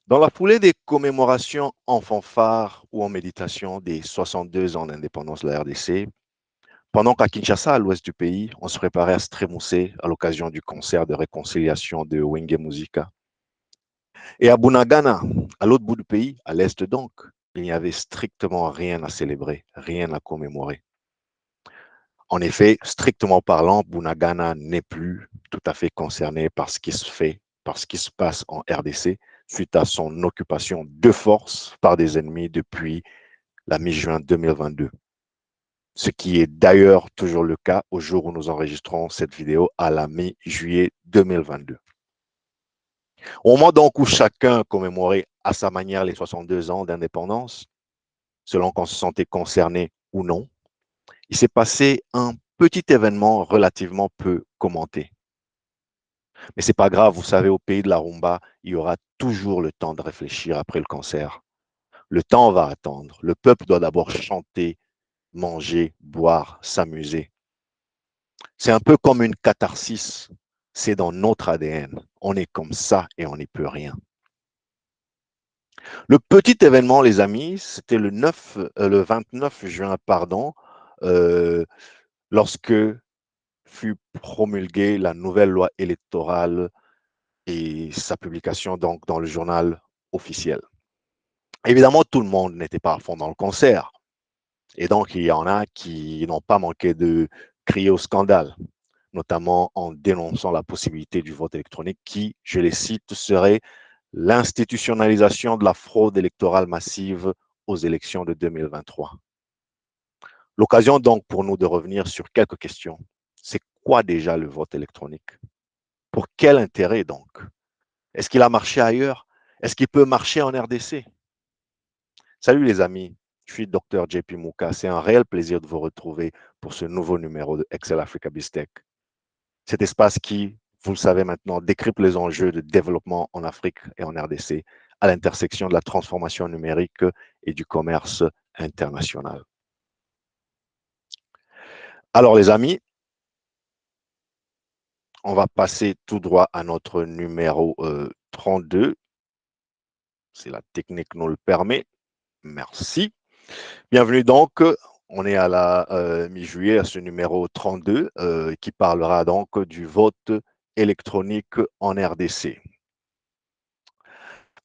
Dans la foulée des commémorations en fanfare ou en méditation des 62 ans d'indépendance de la RDC, pendant qu'à Kinshasa, à l'ouest du pays, on se préparait à se trémousser à l'occasion du concert de réconciliation de Wenge Musica. Et à Bunagana, à l'autre bout du pays, à l'est donc, il n'y avait strictement rien à célébrer, rien à commémorer. En effet, strictement parlant, Bunagana n'est plus tout à fait concerné par ce qui se fait, par ce qui se passe en RDC suite à son occupation de force par des ennemis depuis la mi-juin 2022. Ce qui est d'ailleurs toujours le cas au jour où nous enregistrons cette vidéo à la mi-juillet 2022. Au moment donc où chacun commémorait à sa manière les 62 ans d'indépendance, selon qu'on se sentait concerné ou non, il s'est passé un petit événement relativement peu commenté. Mais c'est pas grave, vous savez, au pays de la rumba, il y aura toujours le temps de réfléchir après le concert. Le temps va attendre. Le peuple doit d'abord chanter, manger, boire, s'amuser. C'est un peu comme une catharsis. C'est dans notre ADN. On est comme ça et on n'y peut rien. Le petit événement, les amis, c'était le 29 juin, pardon, euh, lorsque fut promulguée la nouvelle loi électorale et sa publication donc dans le journal officiel. Évidemment, tout le monde n'était pas à fond dans le concert. Et donc, il y en a qui n'ont pas manqué de crier au scandale, notamment en dénonçant la possibilité du vote électronique qui, je les cite, serait l'institutionnalisation de la fraude électorale massive aux élections de 2023. L'occasion donc pour nous de revenir sur quelques questions. C'est quoi déjà le vote électronique? Pour quel intérêt donc? Est-ce qu'il a marché ailleurs? Est-ce qu'il peut marcher en RDC? Salut les amis, je suis Dr JP Mouka. C'est un réel plaisir de vous retrouver pour ce nouveau numéro de Excel Africa BizTech. Cet espace qui, vous le savez maintenant, décrypte les enjeux de développement en Afrique et en RDC à l'intersection de la transformation numérique et du commerce international. Alors les amis, on va passer tout droit à notre numéro 32. Si la technique nous le permet. Merci. Bienvenue donc. On est à la mi-juillet à ce numéro 32 qui parlera donc du vote électronique en RDC.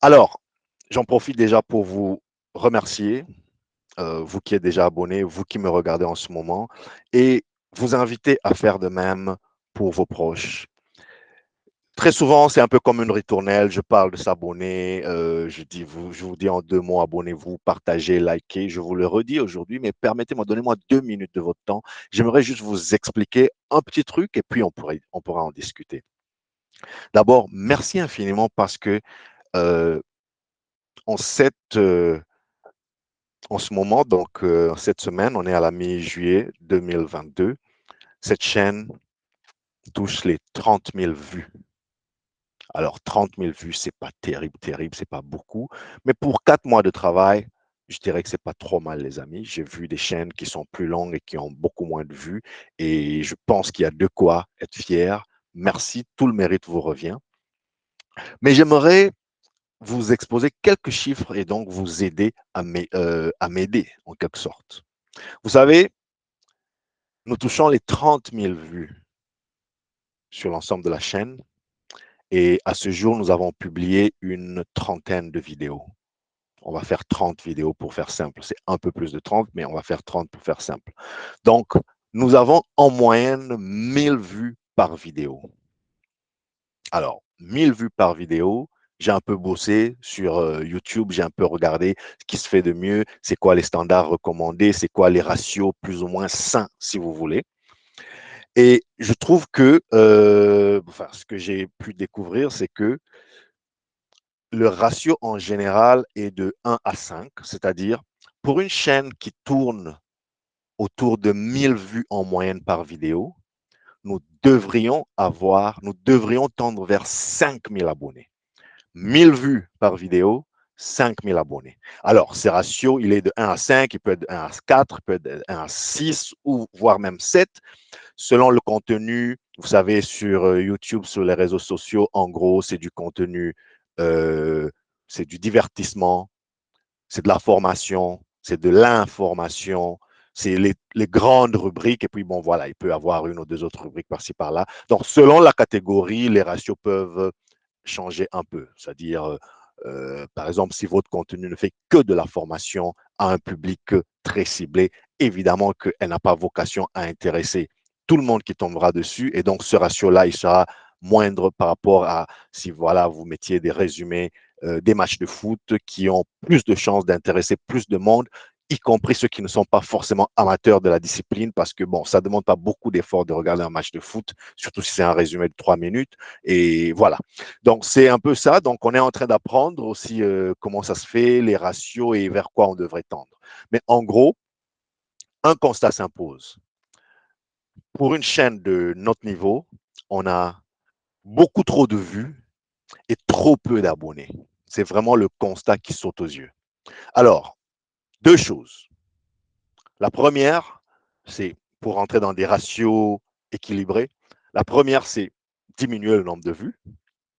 Alors, j'en profite déjà pour vous remercier, vous qui êtes déjà abonnés, vous qui me regardez en ce moment, et vous inviter à faire de même pour vos proches. Très souvent, c'est un peu comme une ritournelle. Je parle de s'abonner. Je vous dis en 2 mots, abonnez-vous, partagez, likez. Je vous le redis aujourd'hui, mais permettez-moi, donnez-moi 2 minutes de votre temps. J'aimerais juste vous expliquer un petit truc et puis on pourra en discuter. D'abord, merci infiniment parce que euh, en, cette, en ce moment, donc cette semaine, on est à la mi-juillet 2022. Cette chaîne touche les 30 000 vues. Alors, 30 000 vues, c'est pas terrible, c'est pas beaucoup. Mais pour 4 mois de travail, je dirais que c'est pas trop mal, les amis. J'ai vu des chaînes qui sont plus longues et qui ont beaucoup moins de vues. Et je pense qu'il y a de quoi être fier. Merci, tout le mérite vous revient. Mais j'aimerais vous exposer quelques chiffres et donc vous aider à m'aider, en quelque sorte. Vous savez, nous touchons les 30 000 vues sur l'ensemble de la chaîne. Et à ce jour, nous avons publié une trentaine de vidéos. On va faire 30 vidéos pour faire simple. C'est un peu plus de 30, mais on va faire 30 pour faire simple. Donc, nous avons en moyenne 1000 vues par vidéo. Alors, 1000 vues par vidéo, j'ai un peu bossé sur YouTube, j'ai un peu regardé ce qui se fait de mieux, c'est quoi les standards recommandés, c'est quoi les ratios plus ou moins sains, si vous voulez. Et je trouve que, ce que j'ai pu découvrir, c'est que le ratio en général est de 1 à 5, c'est-à-dire pour une chaîne qui tourne autour de 1000 vues en moyenne par vidéo, nous devrions tendre vers 5000 abonnés. 1000 vues par vidéo, 5000 abonnés. Alors, ce ratio, il est de 1 à 5, il peut être de 1 à 4, il peut être de 1 à 6 ou voire même 7, selon le contenu. Vous savez, sur YouTube, sur les réseaux sociaux, en gros, c'est du contenu euh, c'est du divertissement, c'est de la formation, c'est de l'information, c'est les grandes rubriques. Et puis, bon, voilà, il peut y avoir une ou deux autres rubriques par-ci, par-là. Donc, selon la catégorie, les ratios peuvent changer un peu. C'est-à-dire, par exemple, si votre contenu ne fait que de la formation à un public très ciblé, évidemment qu'elle n'a pas vocation à intéresser tout le monde qui tombera dessus. Et donc, ce ratio-là, il sera moindre par rapport à si voilà, vous mettiez des résumés des matchs de foot qui ont plus de chances d'intéresser plus de monde, y compris ceux qui ne sont pas forcément amateurs de la discipline, parce que bon, ça ne demande pas beaucoup d'efforts de regarder un match de foot, surtout si c'est un résumé de 3 minutes. Et voilà. Donc, c'est un peu ça. Donc, on est en train d'apprendre aussi comment ça se fait, les ratios et vers quoi on devrait tendre. Mais en gros, un constat s'impose. Pour une chaîne de notre niveau, on a beaucoup trop de vues et trop peu d'abonnés. C'est vraiment le constat qui saute aux yeux. Alors, deux choses. La première, c'est pour rentrer dans des ratios équilibrés. La première, c'est diminuer le nombre de vues.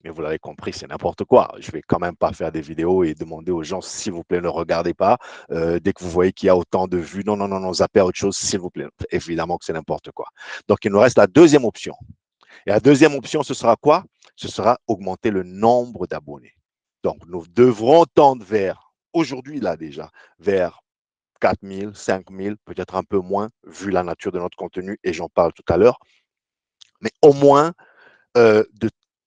Mais vous l'avez compris, c'est n'importe quoi. Je ne vais quand même pas faire des vidéos et demander aux gens, s'il vous plaît, ne regardez pas. Dès que vous voyez qu'il y a autant de vues, non, non, non, non, zappez autre chose, s'il vous plaît. Évidemment que c'est n'importe quoi. Donc, il nous reste la deuxième option. Et la deuxième option, ce sera quoi? Ce sera augmenter le nombre d'abonnés. Donc, nous devrons tendre vers, aujourd'hui là déjà, vers 4 000, 5 000, peut-être un peu moins, vu la nature de notre contenu, et j'en parle tout à l'heure. Mais au moins,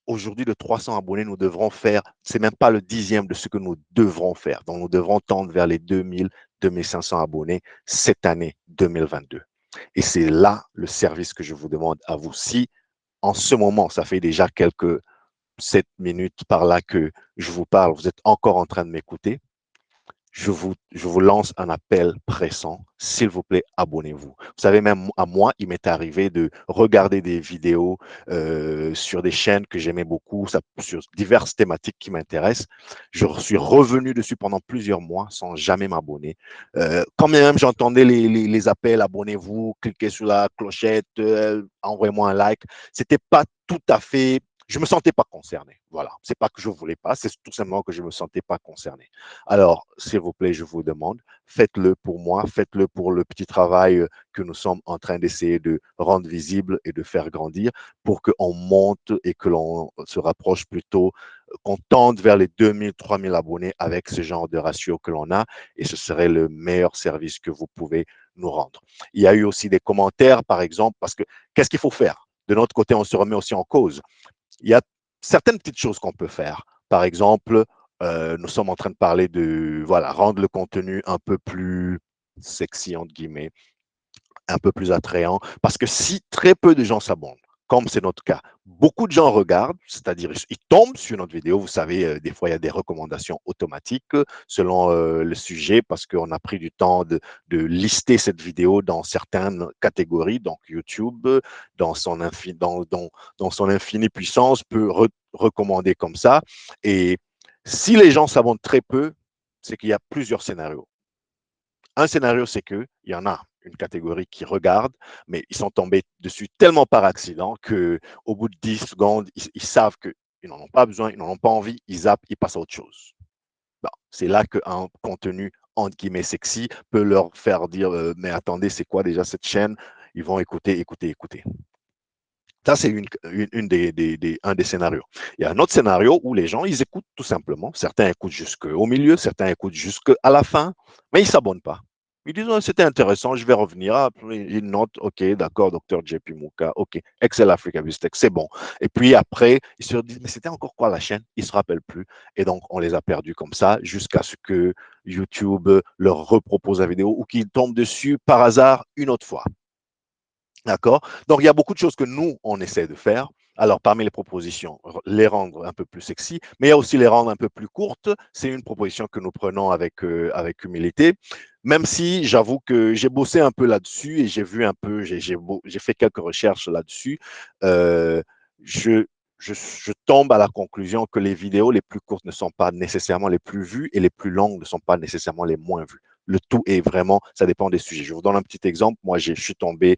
aujourd'hui, de 300 abonnés, nous devrons faire, c'est même pas le dixième de ce que nous devrons faire. Donc, nous devrons tendre vers les 2000, 2500 abonnés cette année 2022. Et c'est là le service que je vous demande à vous. Si en ce moment, ça fait déjà quelques 7 minutes par là que je vous parle, vous êtes encore en train de m'écouter, je vous lance un appel pressant. S'il vous plaît, abonnez-vous. Vous savez, même à moi, il m'est arrivé de regarder des vidéos sur des chaînes que j'aimais beaucoup, sur diverses thématiques qui m'intéressent. Je suis revenu dessus pendant plusieurs mois sans jamais m'abonner. Quand même, j'entendais les appels, abonnez-vous, cliquez sur la clochette, envoyez-moi un like. C'était pas tout à fait. Je me sentais pas concerné. Voilà. C'est pas que je voulais pas, c'est tout simplement que je me sentais pas concerné. Alors, s'il vous plaît, je vous demande, faites-le pour moi, faites-le pour le petit travail que nous sommes en train d'essayer de rendre visible et de faire grandir pour qu'on monte et que l'on se rapproche plutôt, qu'on tende vers les 2000, 3000 abonnés avec ce genre de ratio que l'on a et ce serait le meilleur service que vous pouvez nous rendre. Il y a eu aussi des commentaires, par exemple, parce que qu'est-ce qu'il faut faire? De notre côté, on se remet aussi en cause. Il y a certaines petites choses qu'on peut faire. Par exemple, nous sommes en train de parler de voilà, rendre le contenu un peu plus sexy, entre guillemets, un peu plus attrayant. Parce que si très peu de gens s'abonnent, comme c'est notre cas, beaucoup de gens regardent, c'est-à-dire ils tombent sur notre vidéo. Vous savez, des fois, il y a des recommandations automatiques selon le sujet parce qu'on a pris du temps de lister cette vidéo dans certaines catégories. Donc, YouTube, dans son infinie puissance, peut recommander comme ça. Et si les gens s'abonnent très peu, c'est qu'il y a plusieurs scénarios. Un scénario, c'est qu'il y en a une catégorie qui regarde, mais ils sont tombés dessus tellement par accident qu'au bout de 10 secondes, ils savent qu'ils n'en ont pas besoin, ils n'en ont pas envie, ils zappent, ils passent à autre chose. Bon, c'est là qu'un contenu, entre guillemets, sexy peut leur faire dire mais attendez, c'est quoi déjà cette chaîne? Ils vont écouter, écouter, écouter. Ça, c'est un des scénarios. Il y a un autre scénario où les gens, ils écoutent tout simplement. Certains écoutent jusqu'au milieu, certains écoutent jusqu'à la fin, mais ils ne s'abonnent pas. Ils disent, oh, c'était intéressant, je vais revenir. Ah, ils notent, OK, d'accord, docteur JP Mouka, OK, Excel Africa Bistec, c'est bon. Et puis après, ils se disent, mais c'était encore quoi la chaîne? Ils ne se rappellent plus. Et donc, on les a perdus comme ça jusqu'à ce que YouTube leur repropose la vidéo ou qu'ils tombent dessus par hasard une autre fois. D'accord? Donc, il y a beaucoup de choses que nous, on essaie de faire. Alors, parmi les propositions, les rendre un peu plus sexy, mais il y a aussi les rendre un peu plus courtes. C'est une proposition que nous prenons avec humilité. Même si j'avoue que j'ai bossé un peu là-dessus et j'ai vu un peu, j'ai fait quelques recherches là-dessus. Euh, je, je tombe à la conclusion que les vidéos les plus courtes ne sont pas nécessairement les plus vues et les plus longues ne sont pas nécessairement les moins vues. Le tout est vraiment, ça dépend des sujets. Je vous donne un petit exemple. Moi, je suis tombé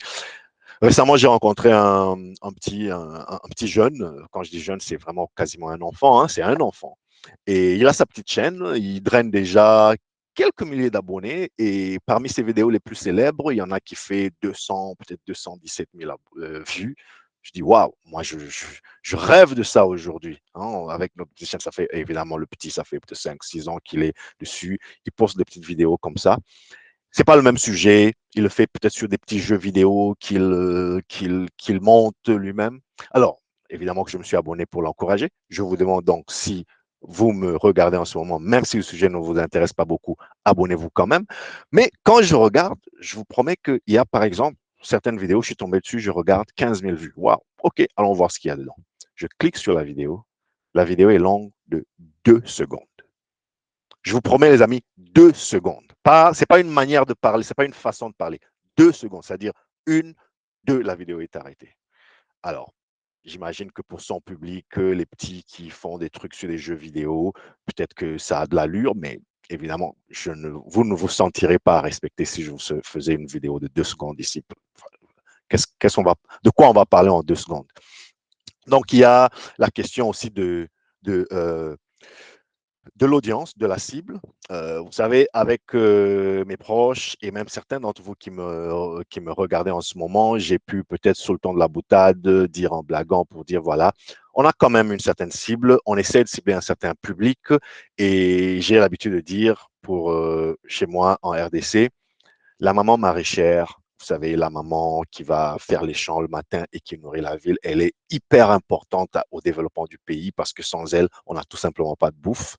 récemment, j'ai rencontré un petit jeune. Quand je dis jeune, c'est vraiment quasiment un enfant. Hein, c'est un enfant. Et il a sa petite chaîne, il draine déjà quelques milliers d'abonnés et parmi ses vidéos les plus célèbres, il y en a qui fait 200, peut-être 217 000 vues. Je dis, waouh, moi je rêve de ça aujourd'hui. Hein. Avec notre petite chaîne, ça fait évidemment le petit, ça fait peut-être 5, 6 ans qu'il est dessus. Il poste des petites vidéos comme ça. C'est pas le même sujet. Il le fait peut-être sur des petits jeux vidéo qu'il monte lui-même. Alors, évidemment que je me suis abonné pour l'encourager. Je vous demande donc si vous me regardez en ce moment, même si le sujet ne vous intéresse pas beaucoup, abonnez-vous quand même. Mais quand je regarde, je vous promets qu'il y a par exemple certaines vidéos, je suis tombé dessus, je regarde 15 000 vues. Waouh, ok, allons voir ce qu'il y a dedans. Je clique sur la vidéo. La vidéo est longue de 2 secondes. Je vous promets, les amis, 2 secondes. Ce n'est pas une manière de parler, ce n'est pas une façon de parler. 2 secondes, c'est-à-dire une, deux, la vidéo est arrêtée. Alors, j'imagine que pour son public, les petits qui font des trucs sur les jeux vidéo, peut-être que ça a de l'allure, mais évidemment, vous ne vous sentirez pas respecté si je vous faisais une vidéo de 2 secondes ici. De quoi on va parler en 2 secondes? Donc, il y a la question aussi de de l'audience, de la cible. Vous savez, avec mes proches et même certains d'entre vous qui me regardez en ce moment, j'ai pu peut-être sous le ton de la boutade dire en blaguant pour dire voilà, on a quand même une certaine cible, on essaie de cibler un certain public et j'ai l'habitude de dire pour chez moi en RDC, la maman maraîchère, vous savez, la maman qui va faire les champs le matin et qui nourrit la ville, elle est hyper importante au développement du pays parce que sans elle, on n'a tout simplement pas de bouffe.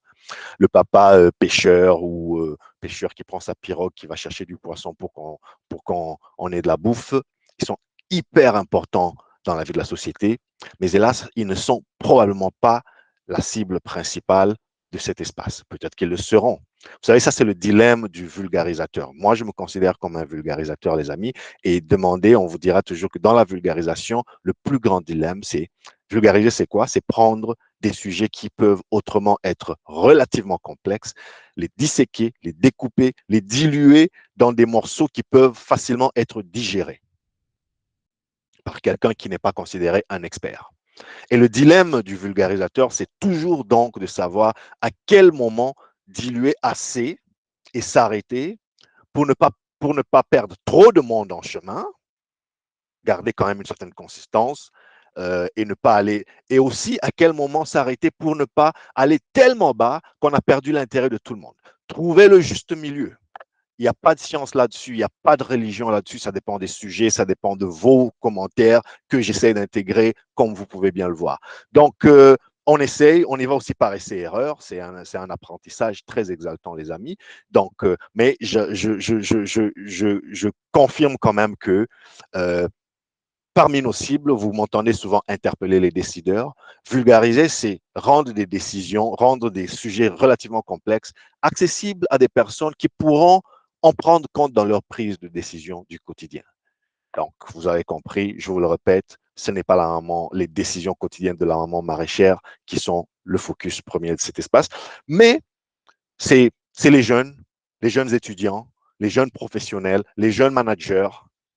Le papa pêcheur ou pêcheur qui prend sa pirogue, qui va chercher du poisson pour qu'on on ait de la bouffe, ils sont hyper importants dans la vie de la société, mais hélas, ils ne sont probablement pas la cible principale de cet espace. Peut-être qu'ils le seront. Vous savez, ça, c'est le dilemme du vulgarisateur. Moi, je me considère comme un vulgarisateur, les amis, et demander, on vous dira toujours que dans la vulgarisation, le plus grand dilemme, c'est vulgariser, c'est quoi? C'est prendre des sujets qui peuvent autrement être relativement complexes, les disséquer, les découper, les diluer dans des morceaux qui peuvent facilement être digérés par quelqu'un qui n'est pas considéré un expert. Et le dilemme du vulgarisateur, c'est toujours donc de savoir à quel moment diluer assez et s'arrêter pour ne pas perdre trop de monde en chemin, garder quand même une certaine consistance et ne pas aller. Et aussi à quel moment s'arrêter pour ne pas aller tellement bas qu'on a perdu l'intérêt de tout le monde. Trouver le juste milieu. Il n'y a pas de science là-dessus, il n'y a pas de religion là-dessus, ça dépend des sujets, ça dépend de vos commentaires que j'essaie d'intégrer, comme vous pouvez bien le voir. Donc, on essaye, on y va aussi par essai-erreur, c'est un apprentissage très exaltant, les amis. Donc, mais je confirme quand même que parmi nos cibles, vous m'entendez souvent interpeller les décideurs. Vulgariser, c'est rendre des décisions, rendre des sujets relativement complexes accessibles à des personnes qui pourront en prendre compte dans leur prise de décision du quotidien. Donc, vous avez compris, je vous le répète, ce n'est pas la maman, les décisions quotidiennes de la maman maraîchère qui sont le focus premier de cet espace, mais c'est les jeunes étudiants, les jeunes professionnels, les jeunes managers,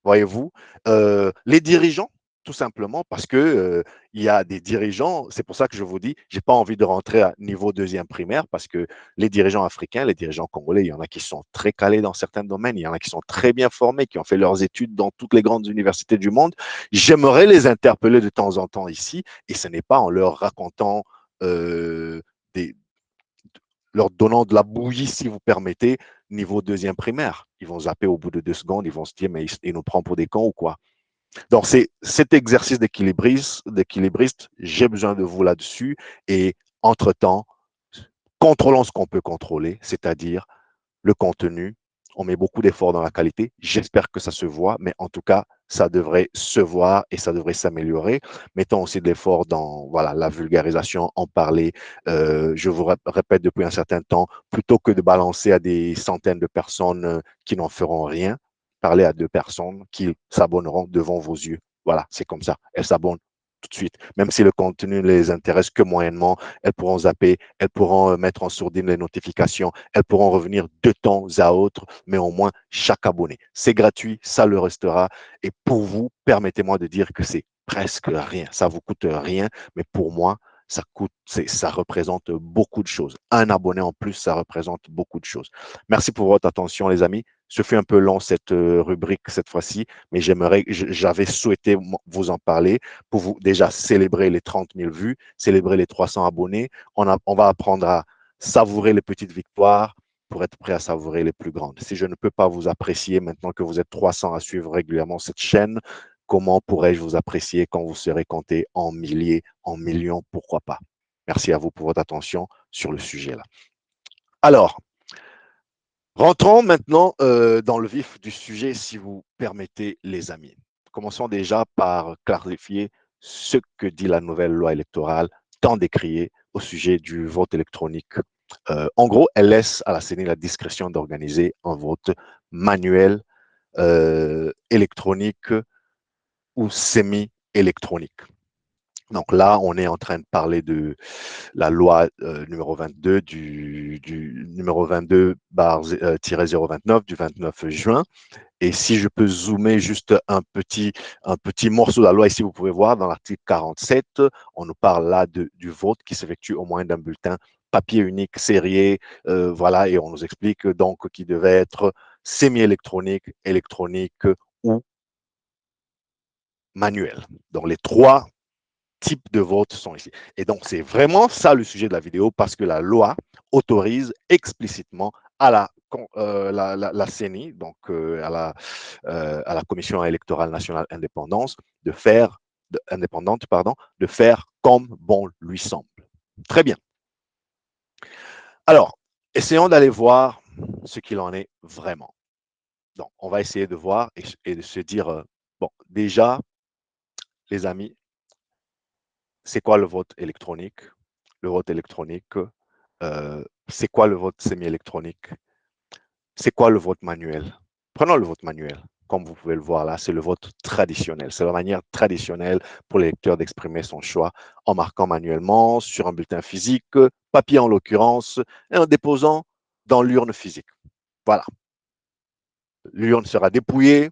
voyez-vous, les dirigeants, tout simplement, parce que il y a des dirigeants, c'est pour ça que je vous dis, j'ai pas envie de rentrer à niveau deuxième primaire, parce que les dirigeants africains, les dirigeants congolais, il y en a qui sont très calés dans certains domaines, il y en a qui sont très bien formés, qui ont fait leurs études dans toutes les grandes universités du monde. J'aimerais les interpeller de temps en temps ici, et ce n'est pas en leur racontant des, leur donnant de la bouillie, si vous permettez, niveau deuxième primaire. Ils vont zapper au bout de 2 secondes, ils vont se dire, mais il nous prend pour des cons ou quoi? Donc, c'est cet exercice d'équilibriste, j'ai besoin de vous là-dessus. Et entre-temps, contrôlons ce qu'on peut contrôler, c'est-à-dire le contenu. On met beaucoup d'efforts dans la qualité. J'espère que ça se voit, mais en tout cas, ça devrait se voir et ça devrait s'améliorer. Mettons aussi de l'effort dans voilà, la vulgarisation, en parler. Je vous répète depuis un certain temps, plutôt que de balancer à des centaines de personnes qui n'en feront rien, parlez à 2 personnes qui s'abonneront devant vos yeux. Voilà, c'est comme ça. Elles s'abonnent tout de suite. Même si le contenu ne les intéresse que moyennement, elles pourront zapper, elles pourront mettre en sourdine les notifications, elles pourront revenir de temps à autre, mais au moins chaque abonné. C'est gratuit, ça le restera. Et pour vous, permettez-moi de dire que c'est presque rien. Ça vous coûte rien, mais pour moi, ça représente beaucoup de choses. Un abonné en plus, ça représente beaucoup de choses. Merci pour votre attention, les amis. Ce fut un peu long cette rubrique cette fois-ci, mais j'avais souhaité vous en parler pour vous déjà célébrer les 30 000 vues, célébrer les 300 abonnés. On va apprendre à savourer les petites victoires pour être prêt à savourer les plus grandes. Si je ne peux pas vous apprécier maintenant que vous êtes 300 à suivre régulièrement cette chaîne, comment pourrais-je vous apprécier quand vous serez compté en milliers, en millions, pourquoi pas? Merci à vous pour votre attention sur le sujet là. Alors, rentrons maintenant dans le vif du sujet, si vous permettez, les amis. Commençons déjà par clarifier ce que dit la nouvelle loi électorale tant décriée au sujet du vote électronique. En gros, elle laisse à la CENI la discrétion d'organiser un vote manuel, électronique ou semi-électronique. Donc là, on est en train de parler de la loi numéro 22 du numéro 22/029 du 29 juin. Et si je peux zoomer juste un petit morceau de la loi, ici vous pouvez voir dans l'article 47, on nous parle là du vote qui s'effectue au moyen d'un bulletin papier unique, serré, voilà, et on nous explique donc qu'il devait être semi-électronique, électronique ou manuel. Donc les trois types de vote sont ici. Et donc, c'est vraiment ça le sujet de la vidéo parce que la loi autorise explicitement à la CENI, donc à la Commission électorale nationale indépendante, de faire comme bon lui semble. Très bien. Alors, essayons d'aller voir ce qu'il en est vraiment. Donc, on va essayer de voir et de se dire, bon, déjà, les amis, c'est quoi le vote électronique? Le vote électronique, c'est quoi le vote semi-électronique? C'est quoi le vote manuel? Prenons le vote manuel. Comme vous pouvez le voir là, c'est le vote traditionnel. C'est la manière traditionnelle pour l'électeur d'exprimer son choix en marquant manuellement sur un bulletin physique, papier en l'occurrence, et en déposant dans l'urne physique. Voilà. L'urne sera dépouillée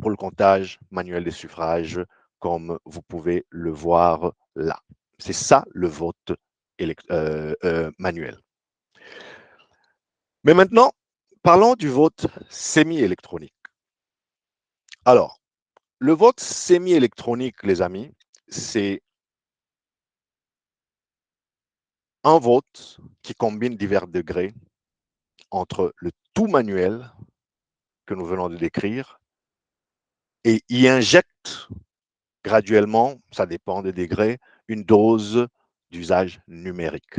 pour le comptage manuel des suffrages, comme vous pouvez le voir là. C'est ça le vote manuel. Mais maintenant, parlons du vote semi-électronique. Alors, le vote semi-électronique, les amis, c'est un vote qui combine divers degrés entre le tout manuel que nous venons de décrire et y injecte graduellement, ça dépend des degrés, une dose d'usage numérique.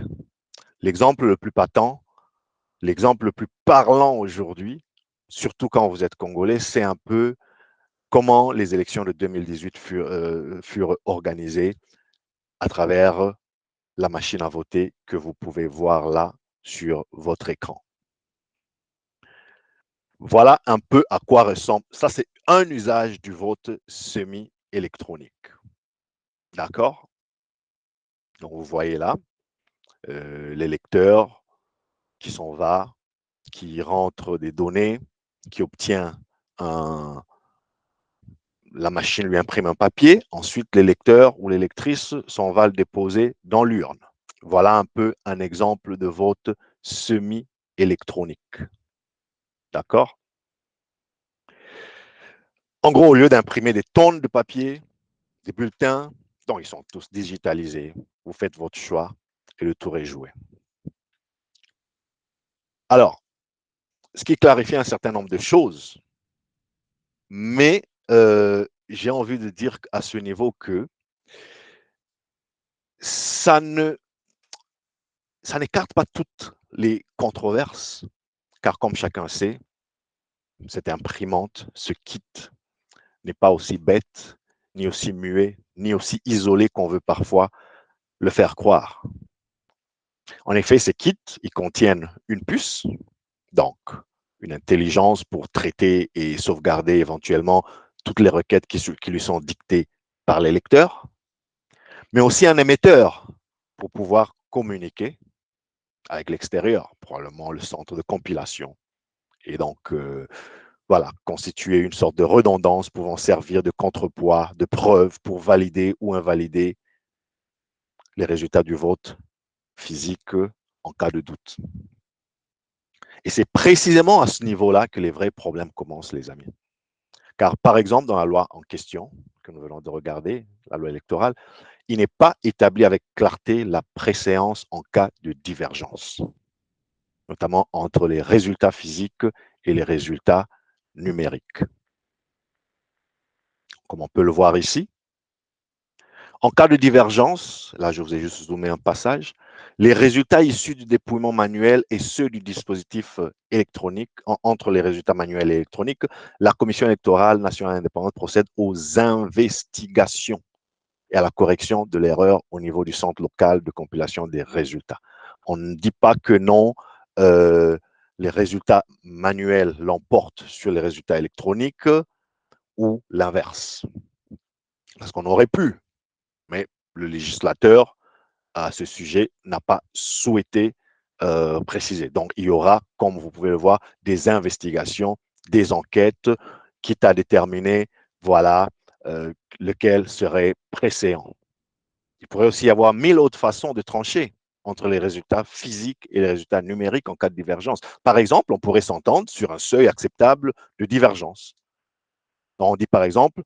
L'exemple le plus patent, l'exemple le plus parlant aujourd'hui, surtout quand vous êtes congolais, c'est un peu comment les élections de 2018 furent organisées à travers la machine à voter que vous pouvez voir là sur votre écran. Voilà un peu à quoi ressemble. Ça, c'est un usage du vote semi-électronique. D'accord? Donc, vous voyez là, l'électeur qui s'en va, qui rentre des données, qui obtient la machine lui imprime un papier, ensuite l'électeur ou l'électrice s'en va le déposer dans l'urne. Voilà un peu un exemple de vote semi-électronique. D'accord? En gros, au lieu d'imprimer des tonnes de papier, des bulletins, donc ils sont tous digitalisés. Vous faites votre choix et le tour est joué. Alors, ce qui clarifie un certain nombre de choses, mais j'ai envie de dire à ce niveau que ça n'écarte pas toutes les controverses, car comme chacun sait, cette imprimante, ce kit, n'est pas aussi bête, ni aussi muet, ni aussi isolé qu'on veut parfois le faire croire. En effet, ces kits, ils contiennent une puce, donc une intelligence pour traiter et sauvegarder éventuellement toutes les requêtes qui lui sont dictées par les lecteurs, mais aussi un émetteur pour pouvoir communiquer avec l'extérieur, probablement le centre de compilation. Et donc, voilà, constituer une sorte de redondance pouvant servir de contrepoids, de preuve pour valider ou invalider les résultats du vote physique en cas de doute. Et c'est précisément à ce niveau-là que les vrais problèmes commencent, les amis. Car, par exemple, dans la loi en question, que nous venons de regarder, la loi électorale, il n'est pas établi avec clarté la préséance en cas de divergence, notamment entre les résultats physiques et les résultats numériques. Comme on peut le voir ici, en cas de divergence, là je vous ai juste zoomé un passage, les résultats issus du dépouillement manuel et ceux du dispositif électronique, entre les résultats manuels et électroniques, la Commission électorale nationale indépendante procède aux investigations et à la correction de l'erreur au niveau du centre local de compilation des résultats. On ne dit pas que non, les résultats manuels l'emportent sur les résultats électroniques ou l'inverse. Parce qu'on aurait pu, mais le législateur, à ce sujet, n'a pas souhaité préciser. Donc, il y aura, comme vous pouvez le voir, des investigations, des enquêtes, quitte à déterminer, voilà, lequel serait précédent. Il pourrait aussi y avoir 1000 autres façons de trancher entre les résultats physiques et les résultats numériques en cas de divergence. Par exemple, on pourrait s'entendre sur un seuil acceptable de divergence. Donc, on dit par exemple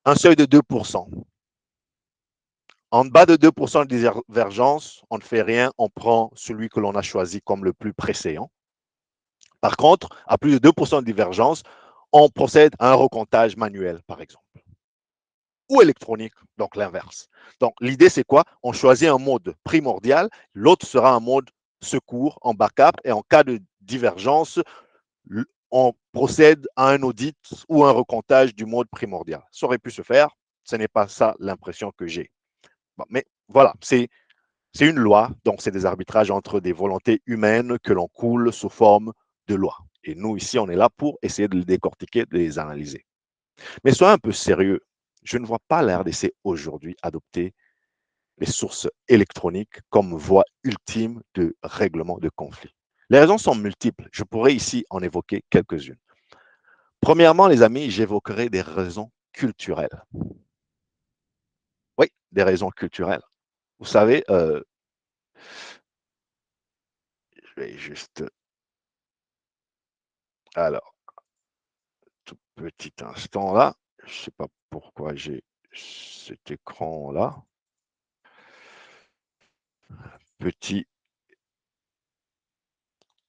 un seuil de 2%. En bas de 2% de divergence, on ne fait rien, on prend celui que l'on a choisi comme le plus précédent. Par contre, à plus de 2% de divergence, on procède à un recomptage manuel, par exemple, ou électronique, donc l'inverse. Donc, l'idée, c'est quoi? On choisit un mode primordial, l'autre sera un mode secours en backup, et en cas de divergence, on procède à un audit ou un recomptage du mode primordial. Ça aurait pu se faire, ce n'est pas ça l'impression que j'ai. Bon, mais voilà, c'est une loi, donc c'est des arbitrages entre des volontés humaines que l'on coule sous forme de loi. Et nous, ici, on est là pour essayer de les décortiquer, de les analyser. Mais soyons un peu sérieux. Je ne vois pas la RDC aujourd'hui adopter les sources électroniques comme voie ultime de règlement de conflit. Les raisons sont multiples. Je pourrais ici en évoquer quelques-unes. Premièrement, les amis, j'évoquerai des raisons culturelles. Oui, des raisons culturelles. Vous savez, je vais juste... Alors, tout petit instant là. Je ne sais pas pourquoi j'ai cet écran là. Petit,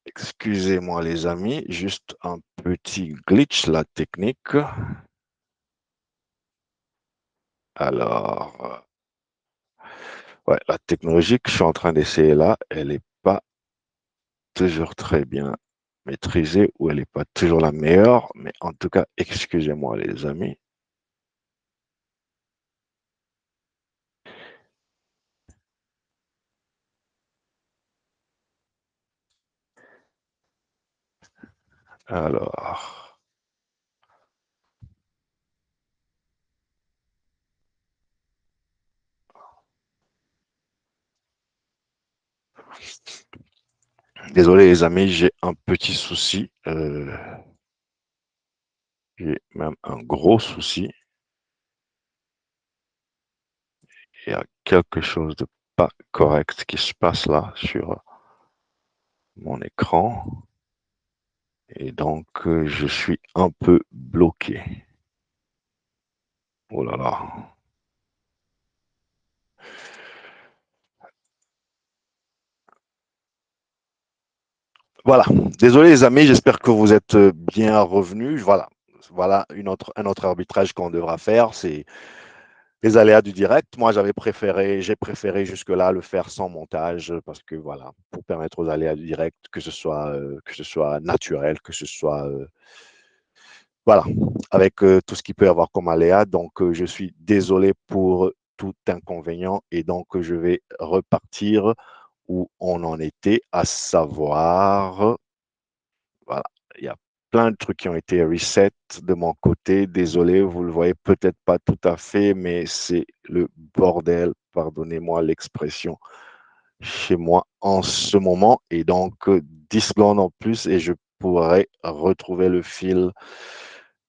excusez-moi les amis, juste un petit glitch la technique. Alors, ouais, la technologie que je suis en train d'essayer là, elle n'est pas toujours très bien maîtrisée ou elle n'est pas toujours la meilleure, mais en tout cas, excusez-moi les amis. Alors, désolé les amis, j'ai un petit souci. J'ai même un gros souci. Il y a quelque chose de pas correct qui se passe là sur mon écran. Et donc, je suis un peu bloqué. Oh là là. Voilà. Désolé les amis, j'espère que vous êtes bien revenus. Voilà. Voilà un autre arbitrage qu'on devra faire, c'est les aléas du direct. Moi, j'ai préféré jusque-là le faire sans montage parce que voilà, pour permettre aux aléas du direct que ce soit naturel, que ce soit voilà, avec tout ce qu'il peut y avoir comme aléa. Donc, je suis désolé pour tout inconvénient et donc je vais repartir où on en était, à savoir, voilà, il y a plein de trucs qui ont été reset de mon côté. Désolé, vous le voyez peut-être pas tout à fait, mais c'est le bordel, pardonnez-moi l'expression, chez moi en ce moment. Et donc, 10 secondes en plus et je pourrais retrouver le fil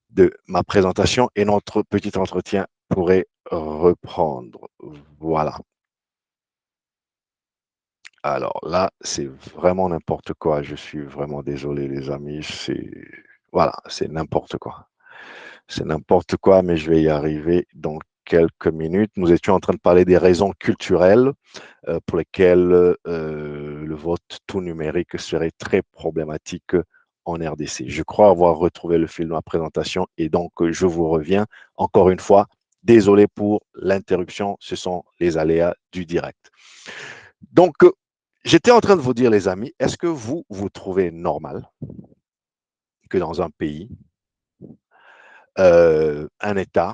de ma présentation et notre petit entretien pourrait reprendre. Voilà. Alors là, c'est vraiment n'importe quoi. Je suis vraiment désolé, les amis. Voilà, c'est n'importe quoi. C'est n'importe quoi, mais je vais y arriver dans quelques minutes. Nous étions en train de parler des raisons culturelles pour lesquelles le vote tout numérique serait très problématique en RDC. Je crois avoir retrouvé le fil de ma présentation et donc je vous reviens encore une fois. Désolé pour l'interruption, ce sont les aléas du direct. Donc, j'étais en train de vous dire, les amis, est-ce que vous trouvez normal que dans un pays, un État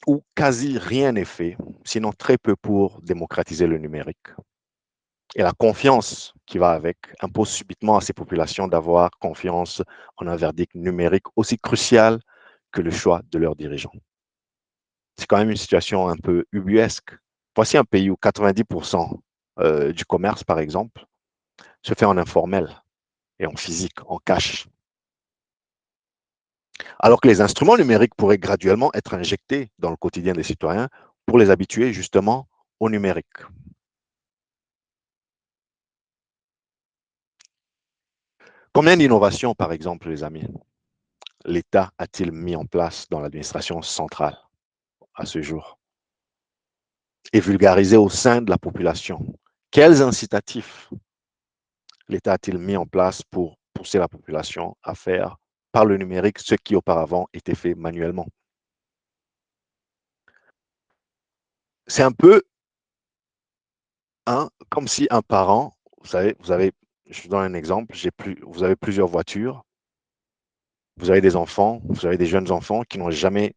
où quasi rien n'est fait, sinon très peu pour démocratiser le numérique, et la confiance qui va avec impose subitement à ces populations d'avoir confiance en un verdict numérique aussi crucial que le choix de leurs dirigeants. C'est quand même une situation un peu ubuesque. Voici un pays où 90% du commerce, par exemple, se fait en informel et en physique, en cash. Alors que les instruments numériques pourraient graduellement être injectés dans le quotidien des citoyens pour les habituer justement au numérique. Combien d'innovations, par exemple, les amis, l'État a-t-il mis en place dans l'administration centrale à ce jour et vulgarisé au sein de la population? Quels incitatifs l'État a-t-il mis en place pour pousser la population à faire par le numérique ce qui auparavant était fait manuellement? C'est un peu comme si un parent, je vous donne un exemple, vous avez plusieurs voitures, vous avez des enfants, vous avez des jeunes enfants qui n'ont jamais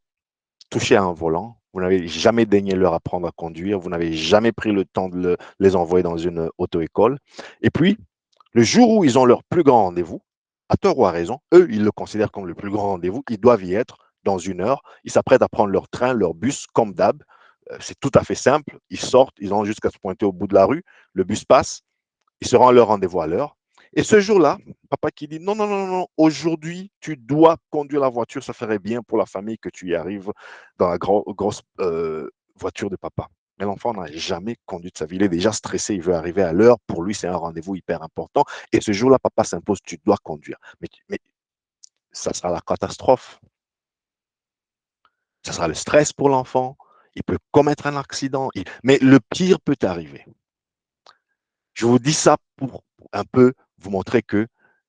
touché à un volant, vous n'avez jamais daigné leur apprendre à conduire, vous n'avez jamais pris le temps de les envoyer dans une auto-école. Et puis, le jour où ils ont leur plus grand rendez-vous, à tort ou à raison, eux, ils le considèrent comme le plus grand rendez-vous, ils doivent y être dans une heure, ils s'apprêtent à prendre leur train, leur bus, comme d'hab. C'est tout à fait simple, ils sortent, ils ont jusqu'à se pointer au bout de la rue, le bus passe, ils seront à leur rendez-vous à l'heure. Et ce jour-là, papa qui dit non, non, non, non, aujourd'hui, tu dois conduire la voiture, ça ferait bien pour la famille que tu y arrives dans la grosse voiture de papa. Mais l'enfant n'a jamais conduit de sa vie. Il est déjà stressé, il veut arriver à l'heure. Pour lui, c'est un rendez-vous hyper important. Et ce jour-là, papa s'impose, tu dois conduire. Mais ça sera la catastrophe. Ça sera le stress pour l'enfant. Il peut commettre un accident. Mais le pire peut arriver. Je vous dis ça pour un peu vous montrer que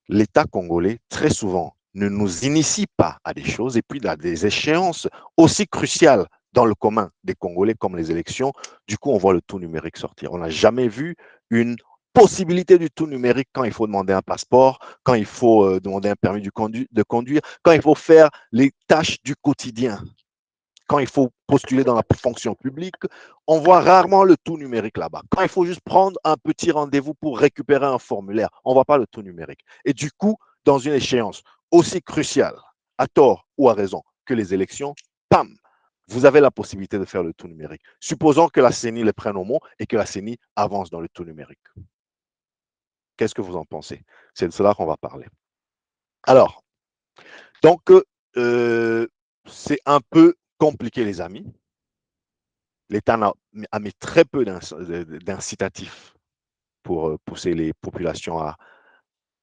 l'État congolais, très souvent, ne nous initie pas à des choses et puis à des échéances aussi cruciales dans le commun des Congolais comme les élections. Du coup, on voit le tout numérique sortir. On n'a jamais vu une possibilité du tout numérique quand il faut demander un passeport, quand il faut demander un permis de conduire, quand il faut faire les tâches du quotidien, quand il faut postuler dans la fonction publique, on voit rarement le tout numérique là-bas. Quand il faut juste prendre un petit rendez-vous pour récupérer un formulaire, on ne voit pas le tout numérique. Et du coup, dans une échéance aussi cruciale, à tort ou à raison, que les élections, pam, vous avez la possibilité de faire le tout numérique. Supposons que la CENI le prenne au mot et que la CENI avance dans le tout numérique. Qu'est-ce que vous en pensez? C'est de cela qu'on va parler. Alors, donc, c'est un peu compliqué, les amis. L'État a mis très peu d'incitatifs pour pousser les populations à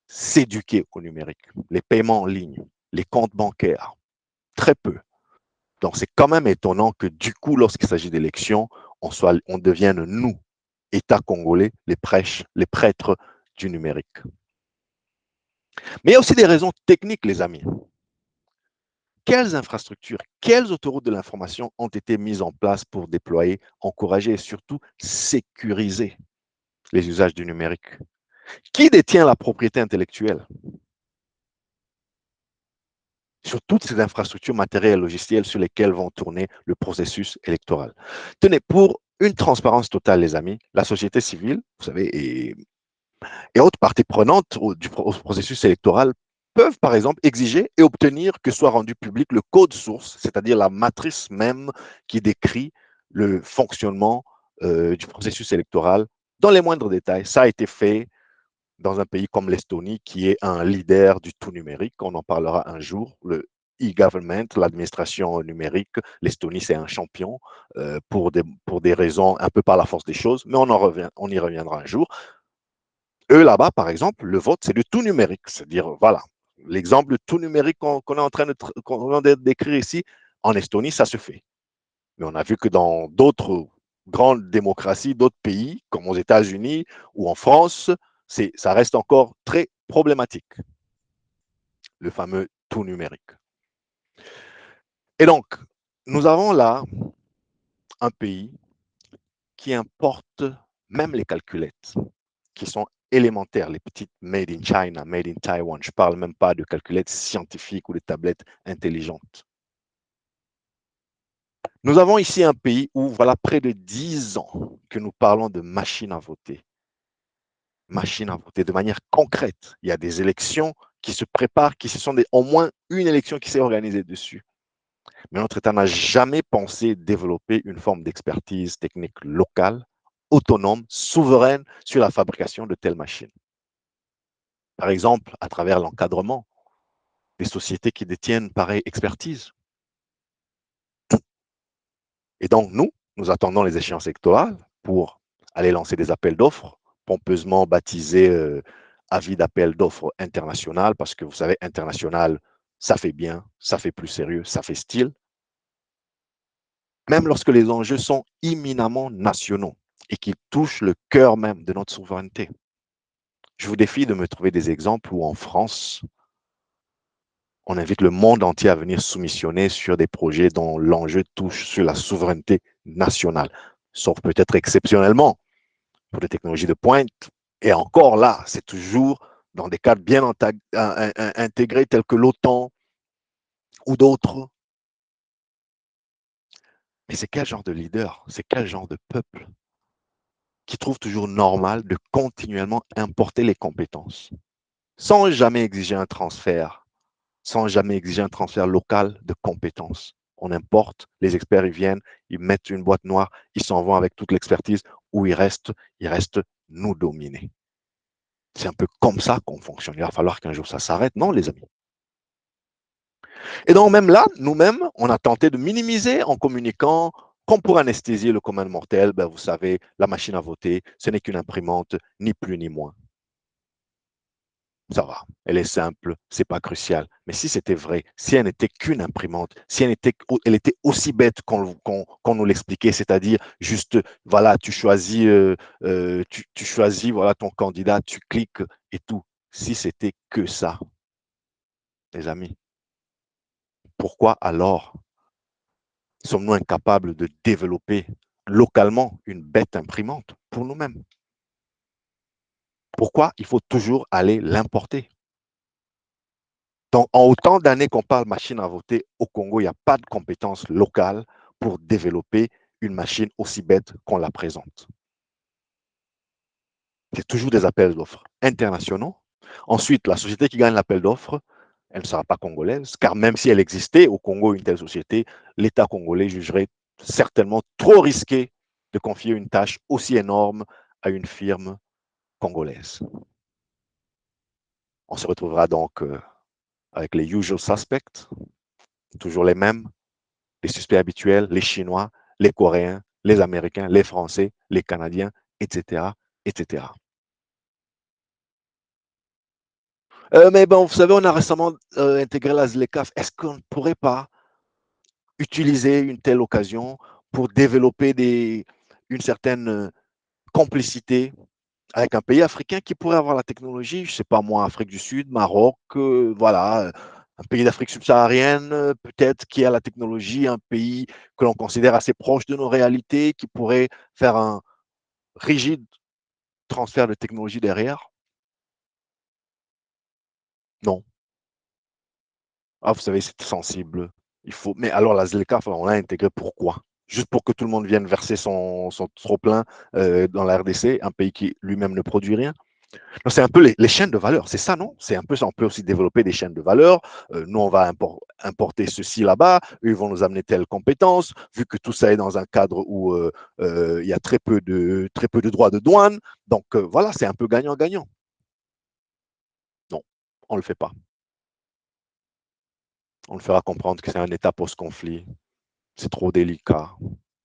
s'éduquer au numérique. Les paiements en ligne, les comptes bancaires, très peu. Donc, c'est quand même étonnant que du coup, lorsqu'il s'agit d'élections, on devienne, nous, État congolais, les prêtres du numérique. Mais il y a aussi des raisons techniques, les amis. Quelles infrastructures, quelles autoroutes de l'information ont été mises en place pour déployer, encourager et surtout sécuriser les usages du numérique? Qui détient la propriété intellectuelle sur toutes ces infrastructures matérielles et logicielles sur lesquelles vont tourner le processus électoral? Tenez, pour une transparence totale, les amis, la société civile, vous savez, et autres parties prenantes au processus électoral peuvent, par exemple, exiger et obtenir que soit rendu public le code source, c'est-à-dire la matrice même qui décrit le fonctionnement du processus électoral dans les moindres détails. Ça a été fait dans un pays comme l'Estonie, qui est un leader du tout numérique. On en parlera un jour. e-government, l'administration numérique. L'Estonie, c'est un champion pour des raisons un peu par la force des choses, mais on y reviendra un jour. Eux, là-bas, par exemple, le vote, c'est du tout numérique. C'est-à-dire, voilà, l'exemple de tout numérique qu'on est en train de décrire ici, en Estonie, ça se fait. Mais on a vu que dans d'autres grandes démocraties, d'autres pays, comme aux États-Unis ou en France, ça reste encore très problématique, le fameux tout numérique. Et donc, nous avons là un pays qui importe même les calculettes, qui sont élémentaires, les petites made in China, made in Taiwan. Je ne parle même pas de calculettes scientifiques ou de tablettes intelligentes. Nous avons ici un pays où, voilà, près de 10 ans que nous parlons de machines à voter. Machines à voter de manière concrète. Il y a des élections qui se préparent, qui se sont au moins une élection qui s'est organisée dessus. Mais notre État n'a jamais pensé développer une forme d'expertise technique locale, autonome, souveraine sur la fabrication de telles machines. Par exemple, à travers l'encadrement des sociétés qui détiennent pareille expertise. Et donc, nous attendons les échéances électorales pour aller lancer des appels d'offres, pompeusement baptisés avis d'appel d'offres international, parce que vous savez, international, ça fait bien, ça fait plus sérieux, ça fait style. Même lorsque les enjeux sont imminemment nationaux et qui touchent le cœur même de notre souveraineté. Je vous défie de me trouver des exemples où en France, on invite le monde entier à venir soumissionner sur des projets dont l'enjeu touche sur la souveraineté nationale, sauf peut-être exceptionnellement pour des technologies de pointe. Et encore là, c'est toujours dans des cadres bien intégrés tels que l'OTAN ou d'autres. Mais c'est quel genre de leader, c'est quel genre de peuple qui trouve toujours normal de continuellement importer les compétences sans jamais exiger un transfert, sans jamais exiger un transfert local de compétences. On importe, les experts, ils viennent, ils mettent une boîte noire, ils s'en vont avec toute l'expertise, où ils restent nous dominer. C'est un peu comme ça qu'on fonctionne. Il va falloir qu'un jour ça s'arrête, non, les amis? Et donc, même là, nous-mêmes, on a tenté de minimiser en communiquant comme pour anesthésier le commun mortel. Ben, vous savez, la machine à voter, ce n'est qu'une imprimante, ni plus ni moins. Ça va, elle est simple, c'est pas crucial. Mais si c'était vrai, si elle n'était qu'une imprimante, si elle était aussi bête qu'on nous l'expliquait, c'est-à-dire juste, voilà, tu choisis voilà, ton candidat, tu cliques et tout. Si c'était que ça, les amis, pourquoi alors sommes-nous incapables de développer localement une bête imprimante pour nous-mêmes? Pourquoi il faut toujours aller l'importer? Donc, en autant d'années qu'on parle machine à voter, au Congo, il n'y a pas de compétences locales pour développer une machine aussi bête qu'on la présente. C'est toujours des appels d'offres internationaux. Ensuite, la société qui gagne l'appel d'offres, elle ne sera pas congolaise, car même si elle existait au Congo, une telle société, l'État congolais jugerait certainement trop risqué de confier une tâche aussi énorme à une firme congolaise. On se retrouvera donc avec les usual suspects, toujours les mêmes, les suspects habituels, les Chinois, les Coréens, les Américains, les Français, les Canadiens, etc., etc. Mais bon, vous savez, on a récemment intégré la ZLECAf. Est-ce qu'on ne pourrait pas utiliser une telle occasion pour développer une certaine complicité avec un pays africain qui pourrait avoir la technologie, je ne sais pas moi, Afrique du Sud, Maroc, voilà, un pays d'Afrique subsaharienne, peut-être qui a la technologie, un pays que l'on considère assez proche de nos réalités, qui pourrait faire un rigide transfert de technologie derrière? Non. Ah, vous savez, c'est sensible. Il faut. Mais alors, la ZLECA, on l'a intégré pourquoi? Juste pour que tout le monde vienne verser son trop-plein dans la RDC, un pays qui lui-même ne produit rien. C'est un peu les chaînes de valeur, c'est ça, non? C'est un peu ça. On peut aussi développer des chaînes de valeur. Nous, on va importer ceci là-bas. Eux, ils vont nous amener telle compétence. Vu que tout ça est dans un cadre où il y a très peu de droits de douane. Donc, voilà, c'est un peu gagnant-gagnant. Non, on ne le fait pas. On le fera comprendre que c'est un État post-conflit, c'est trop délicat,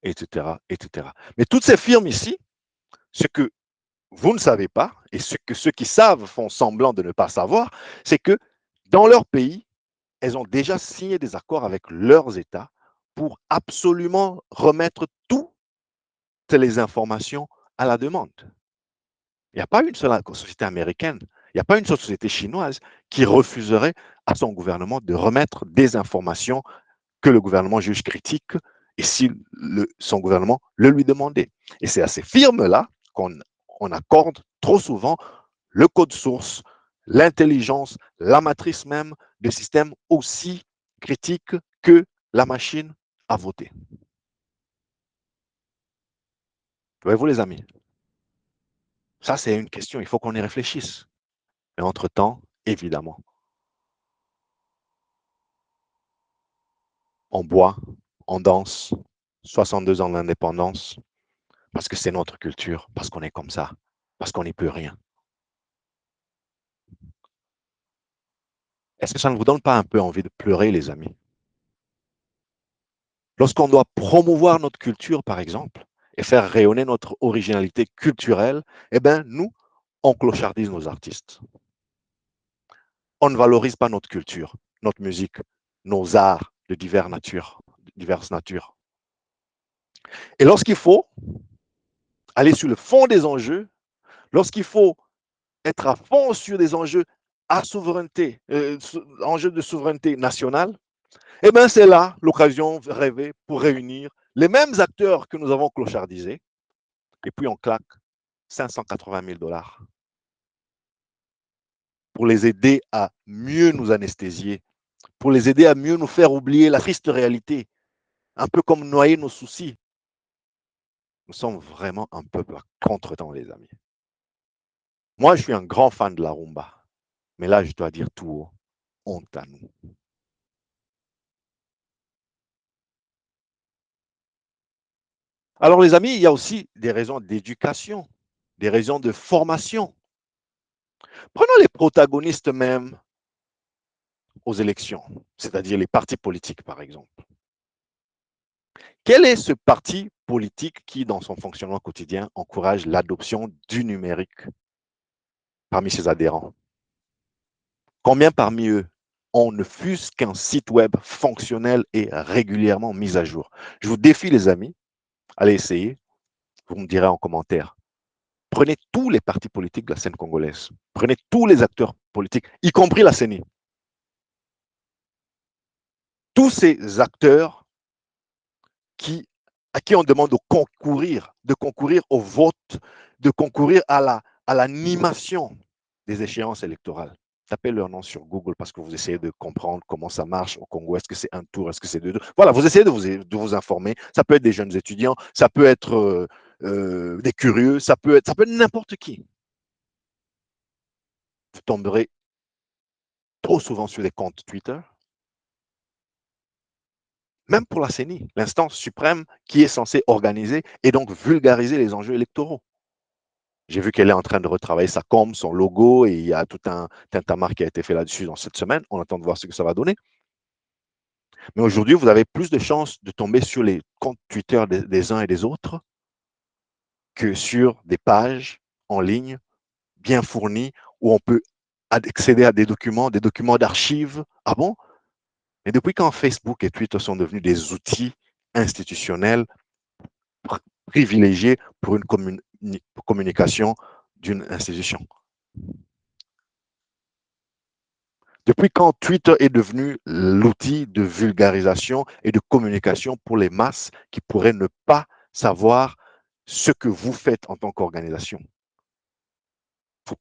etc., etc. Mais toutes ces firmes ici, ce que vous ne savez pas, et ce que ceux qui savent font semblant de ne pas savoir, c'est que dans leur pays, elles ont déjà signé des accords avec leurs États pour absolument remettre toutes les informations à la demande. Il n'y a pas une seule société américaine, il n'y a pas une seule société chinoise qui refuserait à son gouvernement de remettre des informations que le gouvernement juge critiques et si son gouvernement le lui demandait. Et c'est à ces firmes-là qu'on accorde trop souvent le code source, l'intelligence, la matrice même de systèmes aussi critiques que la machine à voter. Voyez-vous, les amis, ça, c'est une question, il faut qu'on y réfléchisse. Mais entre-temps, évidemment, on boit, on danse, 62 ans d'indépendance, parce que c'est notre culture, parce qu'on est comme ça, parce qu'on n'y peut rien. Est-ce que ça ne vous donne pas un peu envie de pleurer, les amis? Lorsqu'on doit promouvoir notre culture, par exemple, et faire rayonner notre originalité culturelle, eh bien, nous, on clochardise nos artistes. On ne valorise pas notre culture, notre musique, nos arts de diverses natures. Et lorsqu'il faut aller sur le fond des enjeux, lorsqu'il faut être à fond sur des enjeux à souveraineté, enjeux de souveraineté nationale, eh bien, c'est là l'occasion rêvée pour réunir les mêmes acteurs que nous avons clochardisés, et puis on claque 580 000 dollars pour les aider à mieux nous anesthésier, pour les aider à mieux nous faire oublier la triste réalité, un peu comme noyer nos soucis. Nous sommes vraiment un peuple à contre-temps, les amis. Moi, je suis un grand fan de la rumba, mais là, je dois dire tout haut, honte à nous. Alors, les amis, il y a aussi des raisons d'éducation, des raisons de formation. Prenons les protagonistes même aux élections, c'est-à-dire les partis politiques, par exemple. Quel est ce parti politique qui, dans son fonctionnement quotidien, encourage l'adoption du numérique parmi ses adhérents? Combien parmi eux ont ne fût-ce qu'un site web fonctionnel et régulièrement mis à jour? Je vous défie, les amis, allez essayer, vous me direz en commentaire. Prenez tous les partis politiques de la scène congolaise, prenez tous les acteurs politiques, y compris la CENI. Tous ces acteurs à qui on demande de concourir au vote, de concourir à l'animation des échéances électorales. Tapez leur nom sur Google parce que vous essayez de comprendre comment ça marche au Congo. Est-ce que c'est un tour? Est-ce que c'est deux tours? Voilà, vous essayez de vous informer. Ça peut être des jeunes étudiants, ça peut être des curieux, ça peut être n'importe qui. Vous tomberez trop souvent sur des comptes Twitter, même pour la CENI, l'instance suprême qui est censée organiser et donc vulgariser les enjeux électoraux. J'ai vu qu'elle est en train de retravailler sa com, son logo, et il y a tout un tintamarre qui a été fait là-dessus dans cette semaine. On attend de voir ce que ça va donner. Mais aujourd'hui, vous avez plus de chances de tomber sur les comptes Twitter des uns et des autres que sur des pages en ligne bien fournies où on peut accéder à des documents d'archives. Ah bon? Et depuis quand Facebook et Twitter sont devenus des outils institutionnels privilégiés pour une communication d'une institution? Depuis quand Twitter est devenu l'outil de vulgarisation et de communication pour les masses qui pourraient ne pas savoir ce que vous faites en tant qu'organisation? Faut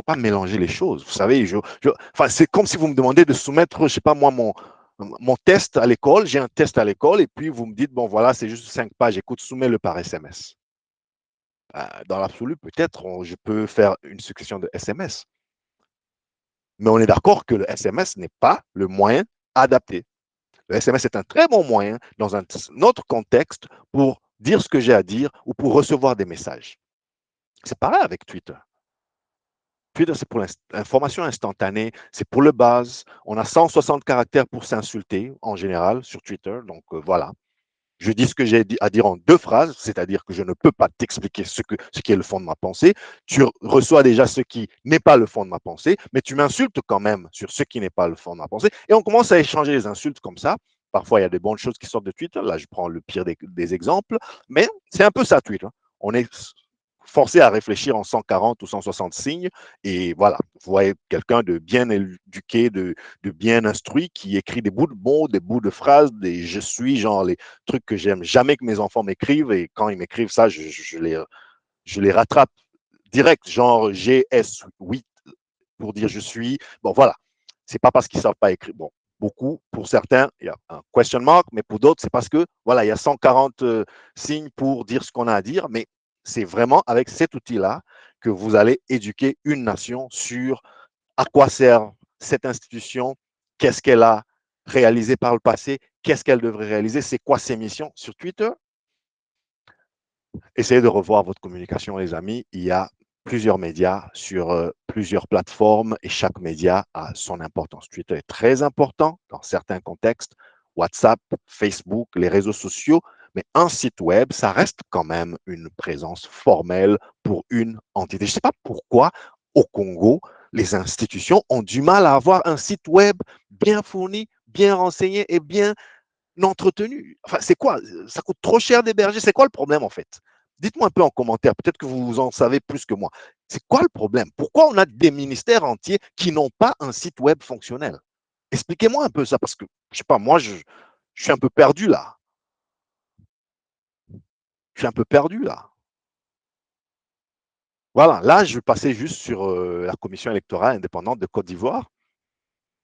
pas mélanger les choses. Vous savez, enfin, c'est comme si vous me demandez de soumettre, je sais pas moi, mon test à l'école. J'ai un test à l'école et puis vous me dites, bon voilà, c'est juste 5 pages, écoute, soumets-le par SMS. Dans l'absolu, peut-être, je peux faire une succession de SMS. Mais on est d'accord que le SMS n'est pas le moyen adapté. Le SMS est un très bon moyen dans un autre contexte pour dire ce que j'ai à dire ou pour recevoir des messages. C'est pareil avec Twitter. Twitter, c'est pour l'information instantanée, c'est pour le buzz. On a 160 caractères pour s'insulter en général sur Twitter. Donc voilà. Je dis ce que j'ai à dire en deux phrases, c'est-à-dire que je ne peux pas t'expliquer ce qui est le fond de ma pensée. Tu reçois déjà ce qui n'est pas le fond de ma pensée, mais tu m'insultes quand même sur ce qui n'est pas le fond de ma pensée. Et on commence à échanger les insultes comme ça. Parfois, il y a des bonnes choses qui sortent de Twitter. Là, je prends le pire des exemples. Mais c'est un peu ça, Twitter. On est forcé à réfléchir en 140 ou 160 signes. Et voilà, vous voyez quelqu'un de bien éduqué, de bien instruit, qui écrit des bouts de mots, des bouts de phrases, des je suis, genre les trucs que j'aime jamais que mes enfants m'écrivent. Et quand ils m'écrivent ça, je les rattrape direct, genre GS8 pour dire je suis. Bon, voilà. C'est pas parce qu'ils ne savent pas écrire. Bon, beaucoup, pour certains, il y a un question mark, mais pour d'autres, c'est parce que, voilà, il y a 140 signes pour dire ce qu'on a à dire, mais c'est vraiment avec cet outil-là que vous allez éduquer une nation sur à quoi sert cette institution, qu'est-ce qu'elle a réalisé par le passé, qu'est-ce qu'elle devrait réaliser, c'est quoi ses missions. Sur Twitter, essayez de revoir votre communication, les amis. Il y a plusieurs médias sur plusieurs plateformes et chaque média a son importance. Twitter est très important dans certains contextes, WhatsApp, Facebook, les réseaux sociaux, mais un site web, ça reste quand même une présence formelle pour une entité. Je ne sais pas pourquoi au Congo, les institutions ont du mal à avoir un site web bien fourni, bien renseigné et bien entretenu. Enfin, c'est quoi? Ça coûte trop cher d'héberger. C'est quoi le problème en fait? Dites-moi un peu en commentaire. Peut-être que vous en savez plus que moi. C'est quoi le problème? Pourquoi on a des ministères entiers qui n'ont pas un site web fonctionnel? Expliquez-moi un peu ça parce que, je sais pas, moi, je suis un peu perdu là. Je suis un peu perdu là. Voilà, là, je passais juste sur la commission électorale indépendante de Côte d'Ivoire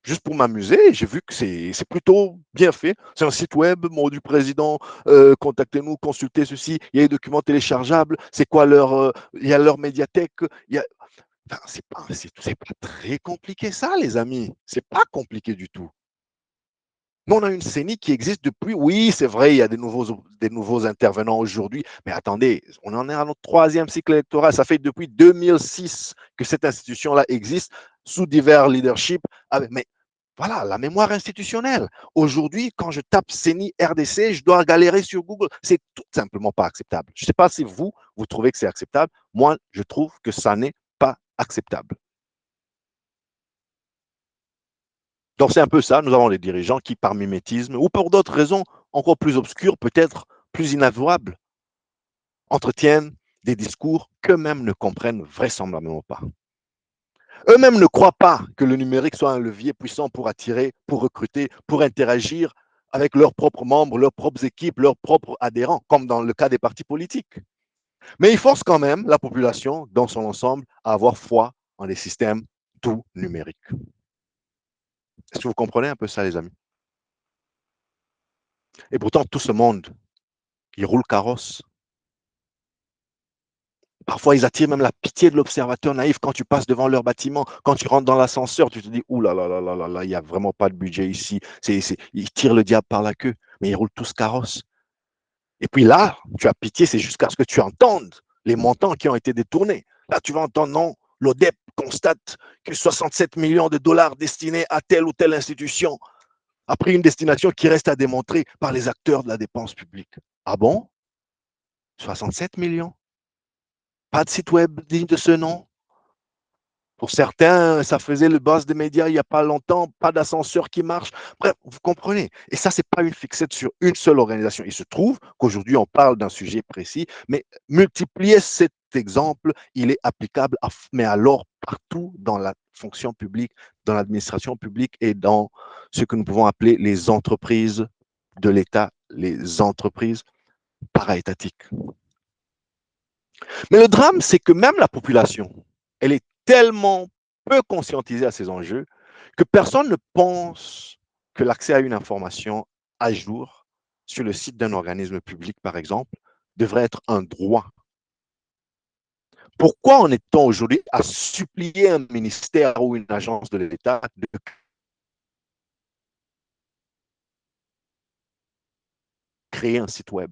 juste pour m'amuser. J'ai vu que c'est plutôt bien fait. C'est un site web, mot du président, contactez-nous, consultez ceci. Il y a des documents téléchargeables. C'est quoi il y a leur médiathèque. Il y a, enfin, c'est pas très compliqué ça, les amis. C'est pas compliqué du tout. Nous, on a une CENI qui existe depuis. Oui, c'est vrai, il y a des nouveaux intervenants aujourd'hui. Mais attendez, on en est à notre troisième cycle électoral. Ça fait depuis 2006 que cette institution-là existe sous divers leaderships. Mais voilà, la mémoire institutionnelle. Aujourd'hui, quand je tape CENI RDC, je dois galérer sur Google. C'est tout simplement pas acceptable. Je ne sais pas si vous trouvez que c'est acceptable. Moi, je trouve que ça n'est pas acceptable. Donc c'est un peu ça, nous avons des dirigeants qui, par mimétisme ou pour d'autres raisons encore plus obscures, peut-être plus inavouables, entretiennent des discours qu'eux-mêmes ne comprennent vraisemblablement pas. Eux-mêmes ne croient pas que le numérique soit un levier puissant pour attirer, pour recruter, pour interagir avec leurs propres membres, leurs propres équipes, leurs propres adhérents, comme dans le cas des partis politiques. Mais ils forcent quand même la population dans son ensemble à avoir foi en des systèmes tout numériques. Est-ce que vous comprenez un peu ça, les amis? Et pourtant, tout ce monde, il roule carrosse. Parfois, ils attirent même la pitié de l'observateur naïf quand tu passes devant leur bâtiment. Quand tu rentres dans l'ascenseur, tu te dis, ouh là là là là là là, il n'y a vraiment pas de budget ici. Ils tirent le diable par la queue, mais ils roulent tous carrosse. Et puis là, tu as pitié, c'est jusqu'à ce que tu entendes les montants qui ont été détournés. Là, tu vas entendre, non, l'ODEP constate que 67 millions de dollars destinés à telle ou telle institution a pris une destination qui reste à démontrer par les acteurs de la dépense publique. Ah bon? 67 millions? Pas de site web digne de ce nom? Pour certains, ça faisait le buzz des médias il n'y a pas longtemps, pas d'ascenseur qui marche. Bref, vous comprenez. Et ça, ce n'est pas une fixette sur une seule organisation. Il se trouve qu'aujourd'hui, on parle d'un sujet précis, mais multiplier cet exemple, il est applicable, mais alors partout dans la fonction publique, dans l'administration publique et dans ce que nous pouvons appeler les entreprises de l'État, les entreprises para-étatiques. Mais le drame, c'est que même la population, elle est tellement peu conscientisée à ces enjeux que personne ne pense que l'accès à une information à jour sur le site d'un organisme public, par exemple, devrait être un droit. Pourquoi en est-on aujourd'hui à supplier un ministère ou une agence de l'État de créer un site web?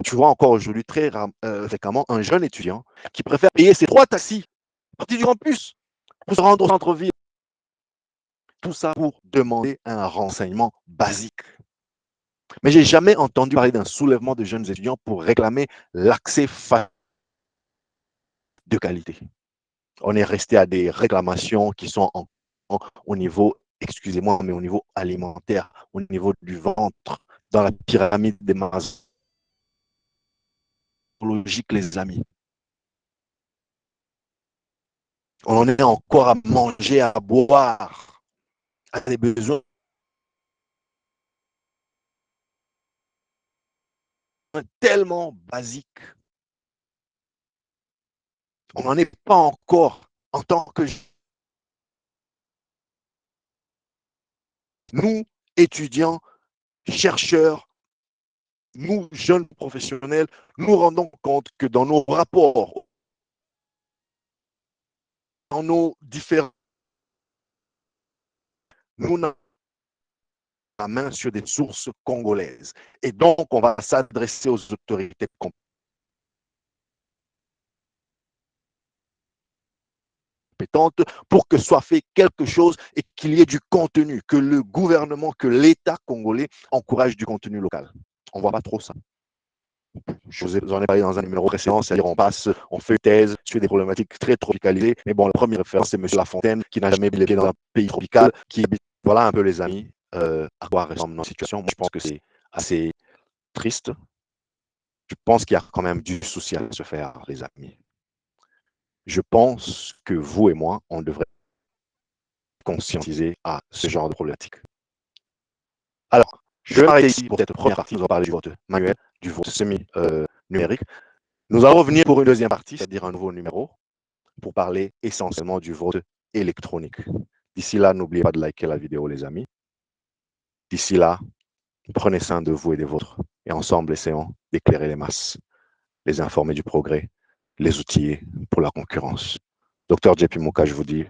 Tu vois encore aujourd'hui fréquemment un jeune étudiant qui préfère payer ses 3 taxis partir du campus pour se rendre au centre-ville. Tout ça pour demander un renseignement basique. Mais j'ai jamais entendu parler d'un soulèvement de jeunes étudiants pour réclamer l'accès de qualité. On est resté à des réclamations qui sont au niveau, excusez-moi, mais au niveau alimentaire, au niveau du ventre, dans la pyramide des masses logiques, les amis. On en est encore à manger, à boire, à des besoins tellement basiques. On n'en est pas encore en tant que nous, étudiants, chercheurs, nous, jeunes professionnels, nous rendons compte que dans nos rapports, dans nos différents, nous n'avons la main sur des sources congolaises. Et donc, on va s'adresser aux autorités compétentes pour que soit fait quelque chose et qu'il y ait du contenu, que le gouvernement, que l'État congolais encourage du contenu local. On ne voit pas trop ça. Je vous en ai parlé dans un numéro précédent, c'est-à-dire on fait une thèse sur des problématiques très tropicalisées. Mais bon, la première référence, c'est M. Lafontaine, qui n'a jamais mis les pieds dans un pays tropical, qui habite. Voilà un peu les amis, à quoi ressemble notre situation. Moi, je pense que c'est assez triste. Je pense qu'il y a quand même du souci à se faire, les amis. Je pense que vous et moi, on devrait conscientiser à ce genre de problématique. Alors, je vais m'arrêter ici pour cette première partie. Nous allons parler du vote manuel, du vote semi-numérique. Nous allons revenir pour une deuxième partie, c'est-à-dire un nouveau numéro, pour parler essentiellement du vote électronique. D'ici là, n'oubliez pas de liker la vidéo, les amis. D'ici là, prenez soin de vous et des vôtres. Et ensemble, essayons d'éclairer les masses, les informer du progrès, les outiller pour la concurrence. Docteur JP Mouka, je vous dis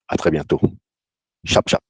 à très bientôt. Chap chap.